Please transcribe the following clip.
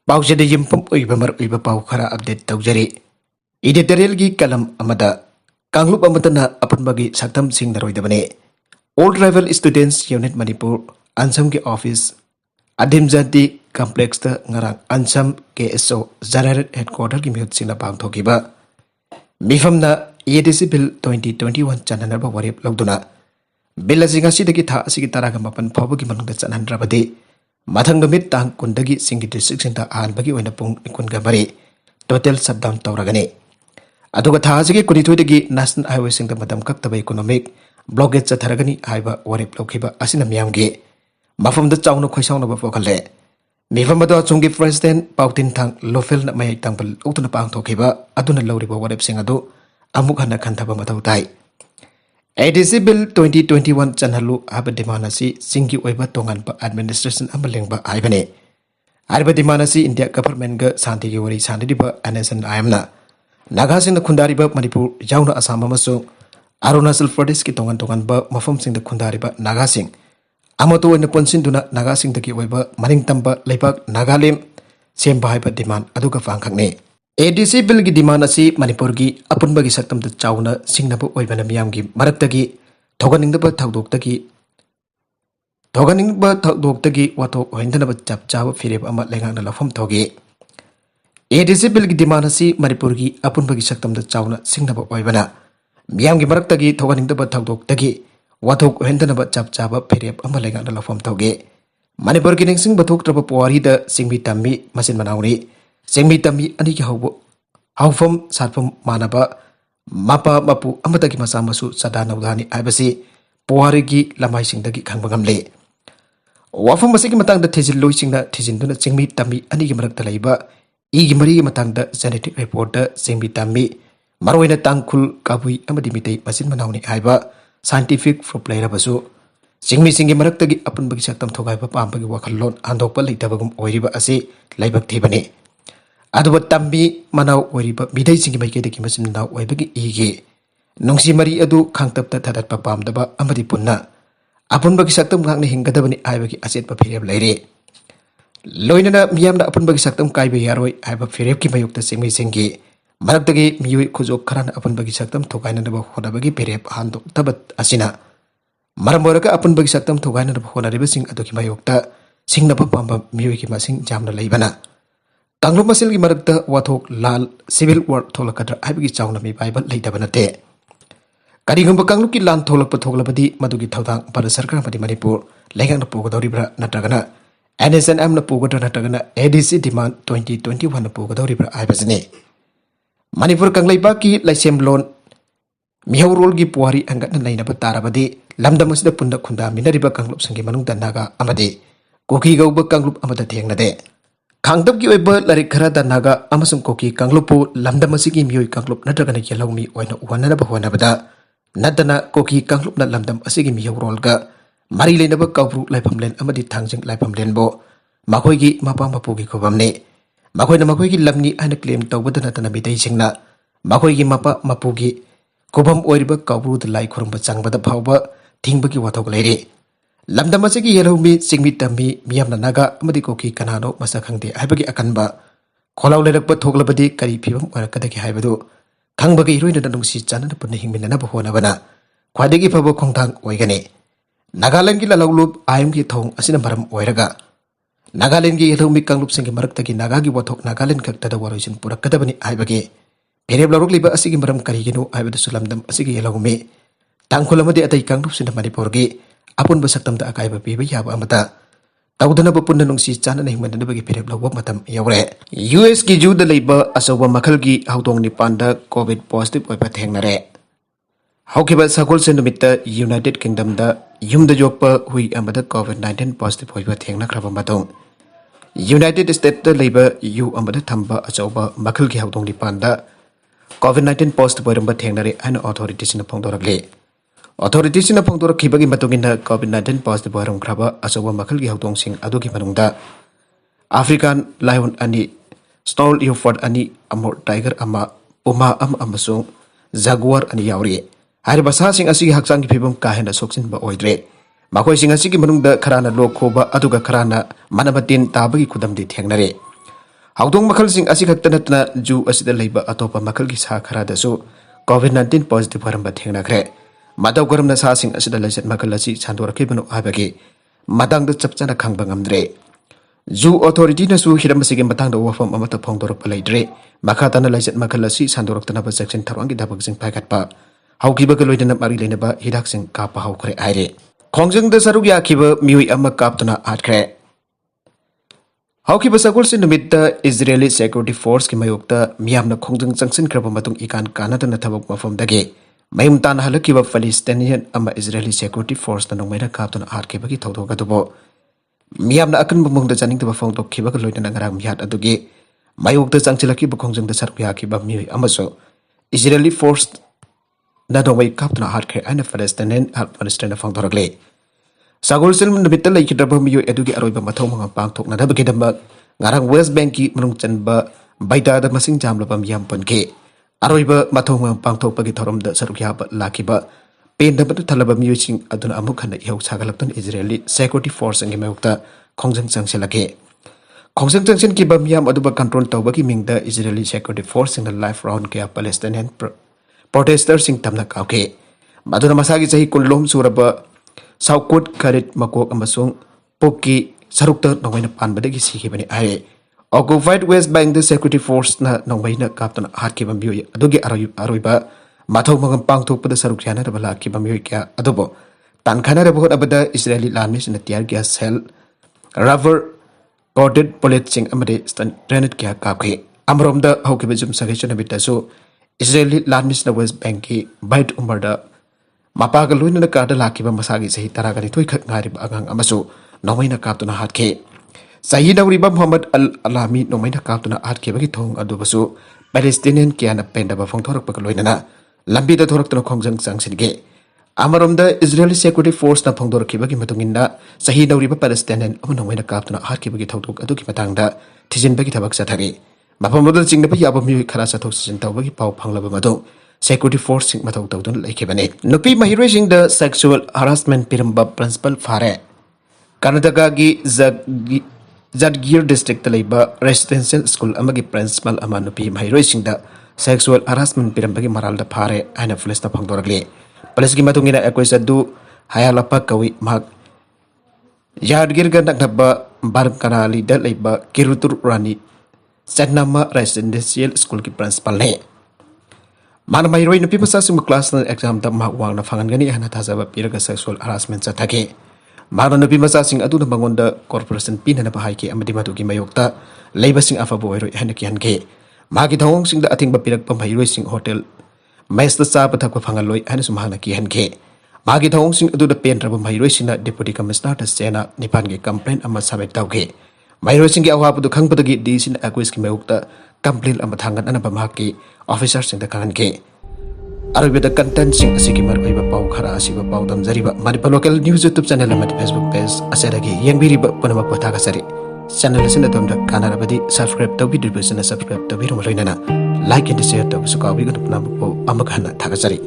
पाउचेद युमफम ओइबा मरउइबा पाउ खरा update तौजरी editorial की कलम अमदा कांगलुप अमदना अपनबगी सक्तम सिंह नरोइदबने all tribal students unit Manipur अंसम के ऑफिस अदिम जाति कॉम्प्लेक्स ngarang अंसम के एसओ जनरल हेडक्वार्टर की म्यूट सिंह पांगथोकिबा मिफमना एडीसी बिल 2021 चननबा वरेप लौदुना बिल असिंगा सिदगी था असिगी तरागा मपन फावगी मनुंग चननद्रबदि मथंग मित तांग कुंदगी सिंगी डिस्ट्रिक्ट सिंह आनबगी ओइना पुंग निकुनगा मरी टोटल शटडाउन तौरगने अदुगा थाजगी कुनिथोइदगी नेशनल हाईवे सिंह मतम कक्तबा इकोनॉमिक ब्लॉकेज चथरगनी हाइबा वरेप लौखिबा असिना मियामगी मफमद चाउना खोइसाउनबा पोखले मिफमद चुंगी प्रेसिडेंट पाउतिन थांग लोफेल न मय तांबल उतुना पांगथोखिबा अदुना लौरिबा वरेप सिंह अदु अमुक हना खंथबा मथौ ताई एडीसी बिल 2021 चनहलु हाब डिमानसी सिंगी ओइबा तोंगानबा एडमिनिस्ट्रेशन अमा लेंबा आइबने आइबा डिमानसी इंडिया गवर्नमेंट ग शांति की वरी शांतिदिबा एनएसएन आयमना नागा सिंह खुंदारिबा मणिपुर याउना असम अमसु अरुणाचल प्रदेश की तोंगान तोंगानबा मफम सिंह खुंदारिबा नागा सिंह अमतो ओइना पनसिनदुना नागा सिंह दगी ओइबा मनिंग तंबा लेबाक नागालेम सेमबा हाइबा डिमांड अदुगा फांगखंगने एडीसी बिल की डिमांड असी मणिपुर की अपुनबगी सक्तम द चाउना सिंगनबा ओइबना मियामगी मरक्तगी थोगनिंगदबा थौदोक्तगी वाथो ओहिंदनबा चप चाबा फिरेब अमा लेंगांना लफम थोगे एडीसी बिल की डिमांड असी मणिपुर की अपुनबगी सक्तम द चाउना सिंगनबा ओइबना मियामगी मरक्तगी थोगनिंगदबा थौदोक्तगी वाथो ओहिंदनबा चप चाबा फिरेब अमा लेंगांना लफम थोगे मणिपुर की निंगसिंग बथोक्त्रबा पुवारी द सिंगमी तम्मी मसिन मनाउनी सिंगमी तम्मी अनि की हाउफम सातफम मानबा मापा मपु अमतगी मसा मसु सदा नौदानी आइबसी पुवारी की लमाई सिंगदगी खंगबगमले वाफम मसिगी मतंग द थेजिल लोइसिंगना थेजिनदुना सिंगमी तम्मी अनि की मरक्ता लैबा इगी मरी मतंग द जेनेटिक रिपोर्ट द सिंगमी तम्मी मरोइना तांगखुल काबुई अमदी मितै मसिन मनाउनी आइबा साइंटिफिक प्रूफ लैरबसु सिंगमी सिंगी मरक्तगी अपनबगी सक्तम थोगाइबा पांबगी वखल्लोन आंदोकपा लैतबगुम ओइरिबा असी लैबक थेबने अदुबा तम्बी मनाव ओइरिबा मिदै सिंगी मैकेदगी मसिन नाव ओइबगी इगे नुंसी मरी अदु खांगतपता थदतपा पामदबा अमदी पुन्ना अपुनबगी सक्तम गांगने हिंगदबनी आइबगी असेतपा फिरेब लैरे लोइनना मियामना अपुनबगी सक्तम काइबे यारोय आइबा फिरेब की मयुक्ता सिंगमी सिंगी मरक्तगी मियुइ खुजोक खरान अपुनबगी सक्तम थोगाइनदबा होनबगी फिरेब हांदोक्तबत असिना मरम ओरका अपुनबगी सक्तम थोगाइनदबा होनरिबा सिंग अदुकी मयुक्ता सिंगनबा पांबा मियुइ की मसिंग जामना लैबना कांगलुप मसिल की मरक्ता वाथोक लाल सिविल वार थोलकद्र आइबगी चाउना मी बाइबल लैदबा नते करिगुंबा कांगलुप की लान थोलकपा थोगलबदी मदुगी थौदांग भारत सरकार मदि मणिपुर लेंगांगना पुगदौरिब्रा नत्रगना एनएसएनएम न पुगद्र नत्रगना एडीसी डिमांड 2021 न पुगदौरिब्रा आइबजने मणिपुर कांगलैबा की लाइसेम लोन मिहौरोल की पुवारी अंगतना लैनबा तारबदी लमदम असिदा पुन्ना खुंदा मिनरिबा कांगलुप संगी मनुंगदा नागा अमदि कोकी गौबा कांगलुप अमदा थेंगनदे खांगदब की ओइबा लारिक खरादा नागा अमसुंग कोकी कांगलुपु लमदम असिगी मियोइ कांगलुप नत्रगना येलौमी ओइना उहननबा होनबदा नदना कोकी कांगलुपना लमदम असिगी मिहौरोलगा मरी लेनबा काउब्रु लाइफमलेन अमदि थांजिंग लाइफमलेनबो मखोइगी मपा मपुगी खुबमने मखोइना मखोइगी लमनी आइना क्लेम तौबदा नतना मिदैसिंगना मखोइगी मपा मपुगी खुबम ओइरिबा काउब्रु द लाई खुरुंबा चंगबदा फावबा थिंगबगी वाथोक लैरे लमदम असिगी येलौमी सिंगमी तम्मी मियामना नागा अमदि कोकी कनानो मसा खंगदे हाइबगी अकनबा खोलाव लेरकबा थोगलबदी करी फिबम ओरकदगी हाइबदु खंगबगी इरोइना नुंसी चानना पुन्ना हिंगमिननबा होनबना ख्वाइदगी फबो खोंथांग ओइगने नागालैंड की ललौलुप आयम की थोंग असिना मरम ओइरगा नागालैंड की येलौमी कांगलुप सिंगी मरक्तगी नागागी वाथोक नागालैंड खक्तदा वरोइसिन पुरकदबनी हाइबगी फेरेब लौरकलिबा असिगी मरम करिगिनु हाइबदसु लमदम असिगी येलौमी तांगखुलमदि अतै कांगलुप सिन मणिपुरगी अपुनब सक्तमदा अकाइबा पीबा याबा अमदा तौदनबा पुन्ना नुंसी चानना हिंगमननबगी फेरेब लौबा मतम यौरे यूएस की जूदा लैबा असौबा मखलगी हौदोंग निपानदा कोविड पॉजिटिव ओइबा थेंगनरे हौकिबा सगोल से नुमित्ता यूनाइटेड किंगडम दा युमदा जोकपा हुई अमदा कोविड-19 पॉजिटिव ओइबा थेंगनख्रबा मतों यूनाइटेड स्टेट दा लैबा यू अमदा थंबा अचौबा मखलगी हौदोंग निपानदा कोविड-19 पॉजिटिव ओइरंबा थेंगनरे आइना अथॉरिटीसना फोंदोरकले अथॉरिटीसना फोंदोरखिबगी मतुंगिना कोविड-19 पॉजिटिव ओइरंख्रबा अचौबा मखलगी हौदोंगसिंग अदुगी मनुंगदा अफ्रीकन लायन अनि स्नॉल यूफर्ड अनि अमोर टाइगर अमा पुमा अमसुंग जागुआर अनि यावरी हारिबा सासिंग असिगी हक्चांगी फिबम काहेना सोक्सिनबा ओइद्रे मखोइसिंग असिगी मनुंगदा खराना लोक खोबा अदुगा खराना मनबतिन ताबगी खुदमदि थेंगनरे ꯍꯧꯗꯣꯡ ꯃꯈꯜꯁꯤꯡ ꯑꯁꯤ ꯈꯛꯇ ꯅꯠꯇꯅ ꯖꯨ ꯑꯁꯤꯗ ꯂꯩꯕ ꯑꯇꯣꯞꯄ ꯃꯈꯜꯒꯤ ꯁꯥ ꯈꯔꯗꯁꯨ COVID-19 ꯄꯣꯖꯤꯇꯤꯚ ꯑꯣꯏꯔꯝꯕ ꯊꯦꯡꯅꯈ꯭ꯔꯦ꯫ ꯃꯇꯧ ꯀꯔꯝꯅ ꯁꯥꯁꯤꯡ ꯑꯁꯤꯗ ꯂꯥꯏꯆꯠ ꯃꯈꯜ ꯑꯁꯤ ꯁꯟꯗꯣꯔꯛꯈꯤꯕꯅꯣ ꯍꯥꯏꯕꯒꯤ ꯃꯇꯥꯡꯗ ꯆꯞ ꯆꯥꯅ ꯈꯪꯕ ꯉꯝꯗ꯭ꯔꯦ꯫ ꯖꯨ ꯑꯣꯊꯣꯔꯤꯇꯤꯅꯁꯨ ꯍꯤꯔꯝ ꯑꯁꯤꯒꯤ ꯃꯇꯥꯡꯗ ꯋꯥꯐꯝ ꯑꯃꯠꯇ ꯐꯣꯡꯗꯣꯔꯛꯄ ꯂꯩꯇ꯭ꯔꯦ꯫ ꯃꯈꯥ ꯇꯥꯅ ꯂꯥꯏꯆꯠ ꯃꯈꯜ ꯑꯁꯤ ꯁꯟꯗꯣꯔꯛꯇꯅꯕ ꯆꯦꯛꯁꯤꯟ ꯊꯧꯔꯥꯡꯒꯤ ꯊꯕꯛꯁꯤꯡ ꯄꯥꯏꯈꯠꯄ ꯍꯧꯈꯤꯕꯒ ꯂꯣꯏꯅꯅ ꯃꯔꯤ ꯂꯩꯅꯕ ꯍꯤꯗꯥꯛꯁꯤꯡ ꯀꯥꯞꯄ ꯍꯧꯈ꯭ꯔꯦ ꯍꯥꯏꯔꯦ꯫ ꯈꯣꯡꯖꯪꯗ ꯁꯔꯨꯛ ꯌꯥꯈꯤꯕ ꯃꯤꯑꯣꯏ ꯑꯃ ꯀꯥꯞꯇꯨꯅ ꯍꯥꯠꯈ꯭ꯔꯦ꯫ ꯍꯧꯈꯤꯕ ꯁꯒꯣꯜꯁꯦꯟ ꯅꯨꯃꯤꯠꯇ ꯏꯖꯔꯦꯂꯤ ꯁꯦꯀ꯭ꯌꯨꯔꯤꯇꯤ ꯐꯣꯔꯁꯀꯤ ꯃꯥꯌꯣꯛꯇ ꯃꯤꯌꯥꯝꯅ ꯈꯣꯡꯖꯪ ꯆꯪꯁꯤꯟꯈ꯭ꯔꯕ ꯃꯇꯨꯡ ꯏꯀꯥꯟ ꯀꯥꯟꯅꯗꯅ ꯊꯕꯛ ꯃꯐꯝꯗꯒꯤ ꯃꯌꯨꯝ ꯇꯥꯅ ꯍꯜꯂꯛꯈꯤꯕ ꯐꯂꯤꯁꯇꯤꯅꯤꯌꯟ ꯑꯃ ꯏꯖꯔꯦꯂꯤ ꯁꯦꯀ꯭ꯌꯨꯔꯤꯇꯤ ꯐꯣꯔꯁꯅ ꯅꯣꯡꯃꯩꯅ ꯀꯥꯞꯇꯨꯅ ꯍꯥꯠꯈꯤꯕꯒꯤ ꯊꯧꯗꯣꯛ ꯑꯗꯨꯕꯨ ꯃꯤꯌꯥꯝꯅ ꯑꯀꯟꯕ ꯃꯑꯣꯡꯗ ꯆꯥꯅꯤꯡꯗꯕ ꯐꯣꯡꯗꯣꯛꯈꯤꯕꯒ ꯂꯣꯏꯅꯅ ꯉꯔꯥꯡ ꯃꯤꯍꯥꯠ ꯑꯗꯨꯒꯤ ꯃꯥꯌꯣꯛꯇ ꯆꯪꯁꯤꯜꯂꯛꯈꯤꯕ ꯈꯣꯡꯖꯪꯗ ꯁꯔꯨꯛ ꯌꯥꯈꯤꯕ ꯃꯤꯑꯣꯏ ꯑꯃꯁꯨ इजरायली फोर्स नोंमै कापना हारखे आइना फलस्तीनियन हेल्प मिनिस्टर फोंदोरगले सगोलसेल निमित्त लेखिद्रब मियोय अदुगी अरोइबा मथौ मंगा पांगथोकनादबगिदमक ngarang West Bank की मनुंग चनबा बाइताद मसिंग जामलबा मियाम पनके अरोइबा मथौ मंगा पांगथोकपगी थौरमदा सरुक याबा लाखिबा पेंदबद थलबा मियोयसिंग अदुना अमुक हन्ना इहौ सागलक्तन इजरायली सिक्योरिटी फोर्स अंगे मयुक्ता खोंजंग चंगसेलके खोंजंग चंगसेन की मियाम अदुबा कंट्रोल तौबगी मिंगदा इजरायली सिक्योरिटी फोर्स सिंग लाइफ राउंड के पैलेस्टाइनियन प्रोटेस्टर सिंग तमना कावके मदुना मसागी चही कुनलोम सुरबा साउकोट खरित मकोक अमसुंग पोकी सरुक्ता नोंगैना पानबदगी सिखिबनि आए occupied West Bank the security force ना नोंगैना कापतना हातकिबा मियोय अदुगी अरोइबा मथौ मंगम पांगथोकपदा सरुक यानरबा लाखिबा मियोय क्या अदुबो तानखानारबा होतबदा इजरायली लार्मीसना tear gas shell rubber coated bullet सिंग अमदे स्टन ग्रेनेड क्या कापखे अमरोमदा हौकिबा जुम सगेचना बितासु इजरायली लार्मीसना वेस्ट बैंक की बाइट उमरदा मापागा लोइनना कारदा लाखिबा मसागी सही तरागनि थोइ खक ngaरिबा अगांग अमसु नोंमैना कापतुना हातखे सही नौरिबा मोहम्मद अल अलामी नोंमैना कापतुना हातखेबगी थोंग अदुबसु पैलेस्टीनियन कियाना पेंडबा फोंथोरकपगा लोइनना लंबीदा थोरक्तुना खोंजंग चांगसिनगे अमरोमदा इजरायली सिक्योरिटी फोर्स ना फोंदोरखिबगी मतुंगिन्दा सही नौरिबा पैलेस्टीनियन अमु नोंमैना कापतुना हातखेबगी थौदोक अदुगी मतांगदा थिजिनबगी थबक चथारे मफमदल चिंगनबा याबा मियोय खरा चथोक सिजन तौबगी पाउ फंगलबा मदु सिक्योरिटी फोर्स सिंग मथौ तौदुन लेखिबने नुपी महिरोइसिंग द सेक्सुअल हरासमेंट पिरंबा प्रिंसिपल फारे कर्नाटका की जदगीर डिस्ट्रिक्ट लेबा रेसिडेंशियल स्कूल अमगी प्रिंसिपल अमा नुपी महिरोइसिंग द सेक्सुअल हरासमेंट पिरंबगी मराल द फारे आइना पुलिस ता फंगदोरगले पुलिस की मतुंगिना एक्वेस अदु हायालपा कवि माग यादगिर ग नकनबा बारकनाली द लेबा किरुतुर रानी चन्नामा रेसिडेंशियल स्कूल की प्रिंसिपल ने माना महिरोइ नुपी मसासिंग क्लास एग्जाम द माग वांगना फंगनगनी हना थाजाबा पिरगा सेक्सुअल हरासमेंट चथाके माना नुपी मसासिंग अदुना मंगोंदा कॉर्पोरेशन पिनना बहाइके अमदि मदुगी मयोक्ता लेबसिंग अफबो ओइरोइ हना किहनके मागी थौंगसिंग द अथिंगबा पिरकपा महिरोइसिंग होटल मेस्ता चाप थकपा फंगलोइ हना सुमहाना किहनके मागी थौंगसिंग अदुदा पेनरबा महिरोइसिंगना डिप्यूटी कमिश्नर द सेना निपानगे कंप्लेंट अमा सबमिट तौगे महिरोइसिंग की अवाबदु खंगबदगी डीसिन एक्विस की मयोक्ता कंप्लेंट अमा थांगनना मागी ऑफिसर सिंग द खंगनके अरबिदा कंटेंट सिंग असिगी मरबा पाउ खरा असिबा पाउ दमजरिबा Manipur local news YouTube channel अमदि फेसबुक पेज असेरगी यंगबिरिबा पुनमक पथागसरी चैनल असिना तमदा कानारबदि सब्सक्राइब तौबिदिबसना सब्सक्राइब तौबिरम लोइनना लाइक एंड शेयर तौबसु काउबिगन पुनमक अमक हना थागसरी।